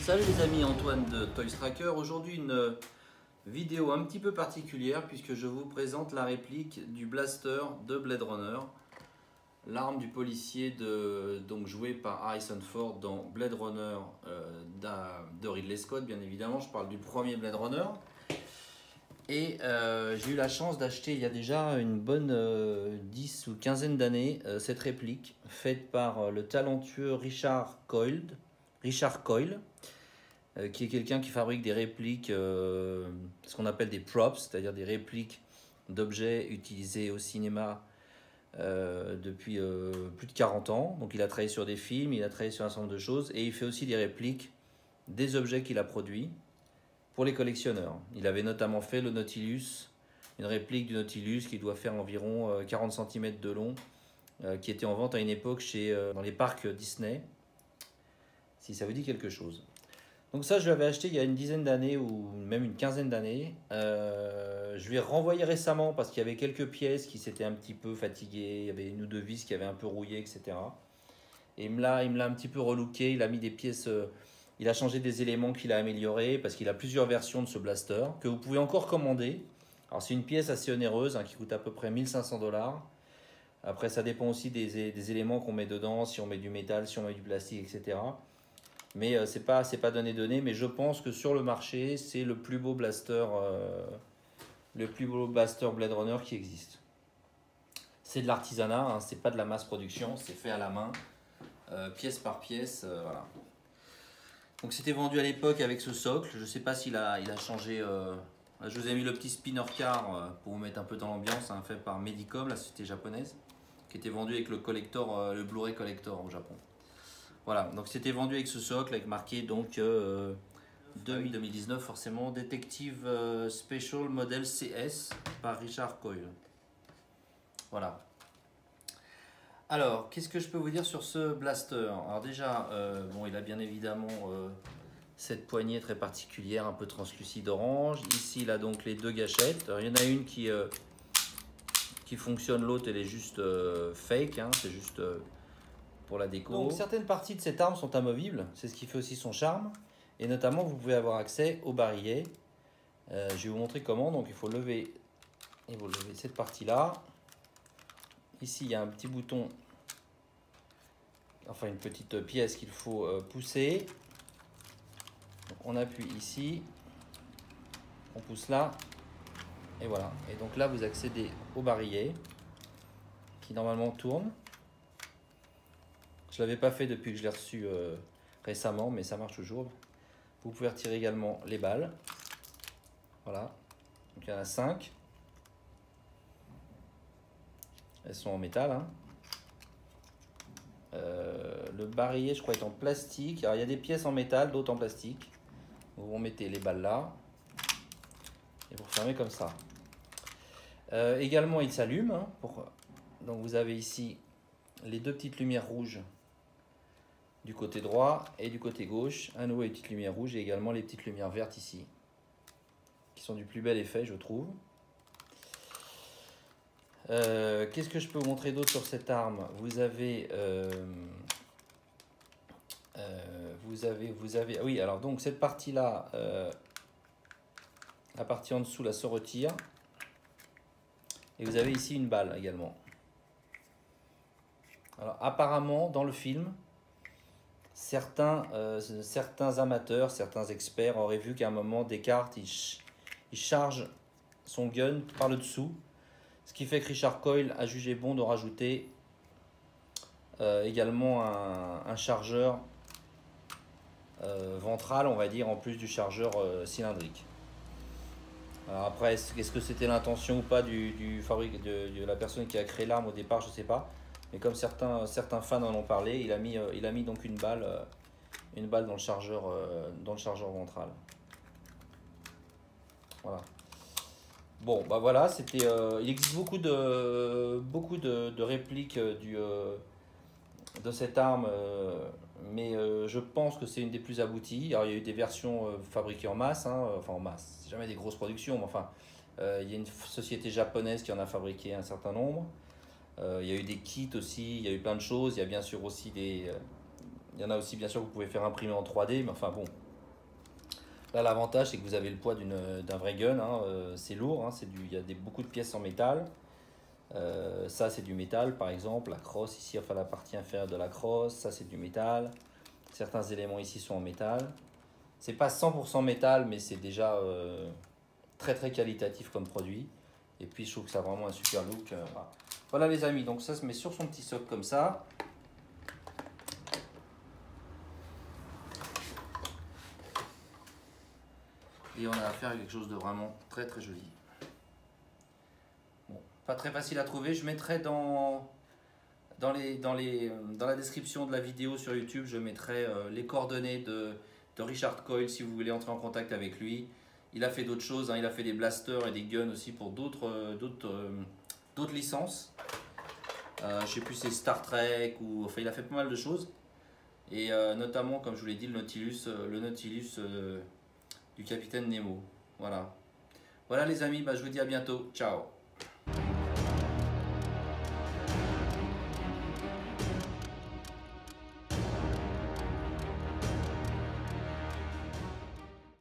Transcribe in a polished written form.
Salut les amis, Antoine de Toys Tracker. Aujourd'hui une vidéo un petit peu particulière puisque je vous présente la réplique du blaster de Blade Runner, l'arme du policier donc jouée par Harrison Ford dans Blade Runner de Ridley Scott, bien évidemment. Je parle du premier Blade Runner. Et j'ai eu la chance d'acheter il y a déjà une bonne 10 ou quinzaine d'années cette réplique faite par le talentueux Richard Coyle, qui est quelqu'un qui fabrique des répliques, ce qu'on appelle des props, c'est-à-dire des répliques d'objets utilisés au cinéma depuis plus de 40 ans. Donc il a travaillé sur des films, il a travaillé sur un certain nombre de choses et il fait aussi des répliques des objets qu'il a produits pour les collectionneurs. Il avait notamment fait le Nautilus, une réplique du Nautilus qui doit faire environ 40 cm de long, qui était en vente à une époque dans les parcs Disney, si ça vous dit quelque chose. Donc ça, je l'avais acheté il y a une dizaine d'années ou même une quinzaine d'années. Je lui ai renvoyé récemment parce qu'il y avait quelques pièces qui s'étaient un petit peu fatiguées, il y avait une ou deux vis qui avaient un peu rouillé, etc. Et il me l'a un petit peu relooké, il a mis des pièces... il a changé des éléments qu'il a améliorés parce qu'il a plusieurs versions de ce blaster que vous pouvez encore commander. Alors c'est une pièce assez onéreuse qui coûte à peu près 1500 $. Après ça dépend aussi des éléments qu'on met dedans, si on met du métal, si on met du plastique, etc. Mais c'est pas donné, mais je pense que sur le marché c'est le plus beau blaster Blade Runner qui existe. C'est de l'artisanat, c'est pas de la masse production, c'est fait à la main, pièce par pièce, voilà. Donc c'était vendu à l'époque avec ce socle. Je ne sais pas s'il a changé. Je vous ai mis le petit spinner car pour vous mettre un peu dans l'ambiance, fait par Medicom, la société japonaise, qui était vendu avec le collector, le Blu-ray collector au Japon. Voilà, donc c'était vendu avec ce socle, avec marqué donc 2019 forcément, Detective Special Model CS par Richard Coyle. Voilà. Alors, qu'est-ce que je peux vous dire sur ce blaster? Alors déjà, bon, il a bien évidemment cette poignée très particulière, un peu translucide orange. Ici, il a donc les deux gâchettes. Alors, il y en a une qui fonctionne, l'autre, elle est juste fake, c'est juste pour la déco. Donc, certaines parties de cette arme sont amovibles, c'est ce qui fait aussi son charme. Et notamment, vous pouvez avoir accès au barillet. Je vais vous montrer comment. Donc, il faut lever cette partie-là. Ici, il y a un petit bouton, enfin une petite pièce qu'il faut pousser. Donc, on appuie ici, on pousse là, et voilà. Et donc là, vous accédez au barillet qui normalement tourne. Je ne l'avais pas fait depuis que je l'ai reçu récemment, mais ça marche toujours. Vous pouvez retirer également les balles. Voilà. Donc il y en a 5. Elles sont en métal. Le barillet, je crois, est en plastique. Alors, il y a des pièces en métal, d'autres en plastique. Vous mettez les balles là. Et vous refermez comme ça. Également, il s'allume. Donc, vous avez ici les deux petites lumières rouges du côté droit et du côté gauche. À nouveau, les petites lumières rouges et également les petites lumières vertes ici. Qui sont du plus bel effet, je trouve. Qu'est-ce que je peux vous montrer d'autre sur cette arme? Vous avez oui, alors donc cette partie là, la partie en dessous là se retire et vous avez ici une balle également. Alors apparemment dans le film, certains amateurs, certains experts auraient vu qu'à un moment Descartes il charge son gun par le dessous. Ce qui fait que Richard Coyle a jugé bon de rajouter également un chargeur ventral, on va dire, en plus du chargeur cylindrique. Alors après, est-ce que c'était l'intention ou pas de la personne qui a créé l'arme au départ, je ne sais pas. Mais comme certains fans en ont parlé, il a mis donc une balle dans le chargeur ventral. Voilà. Bon, bah voilà, c'était. Il existe beaucoup de répliques de cette arme, mais je pense que c'est une des plus abouties. Alors, il y a eu des versions fabriquées en masse, enfin en masse, c'est jamais des grosses productions, mais enfin, il y a une société japonaise qui en a fabriqué un certain nombre. Il y a eu des kits aussi, il y a eu plein de choses. Il y a bien sûr aussi il y en a aussi, bien sûr, que vous pouvez faire imprimer en 3D, mais enfin bon, Là, l'avantage, c'est que vous avez le poids d'un vrai gun, hein, c'est lourd, hein, il y a beaucoup de pièces en métal. Ça, c'est du métal, par exemple. La crosse ici, enfin la partie inférieure de la crosse, ça, c'est du métal. Certains éléments ici sont en métal. C'est pas 100% métal, mais c'est déjà très très qualitatif comme produit. Et puis, je trouve que ça a vraiment un super look. Voilà. Voilà, les amis, donc ça se met sur son petit socle comme ça. Et on a affaire à quelque chose de vraiment très très joli. Bon, pas très facile à trouver. Je mettrai dans la description de la vidéo sur YouTube, je mettrai les coordonnées de Richard Coyle si vous voulez entrer en contact avec lui. Il a fait d'autres choses, hein. Il a fait des blasters et des guns aussi pour d'autres licences. Je sais plus, c'est Star Trek ou enfin il a fait pas mal de choses. Et notamment, comme je vous l'ai dit, le Nautilus du capitaine Nemo. Voilà. Voilà les amis, bah, je vous dis à bientôt. Ciao.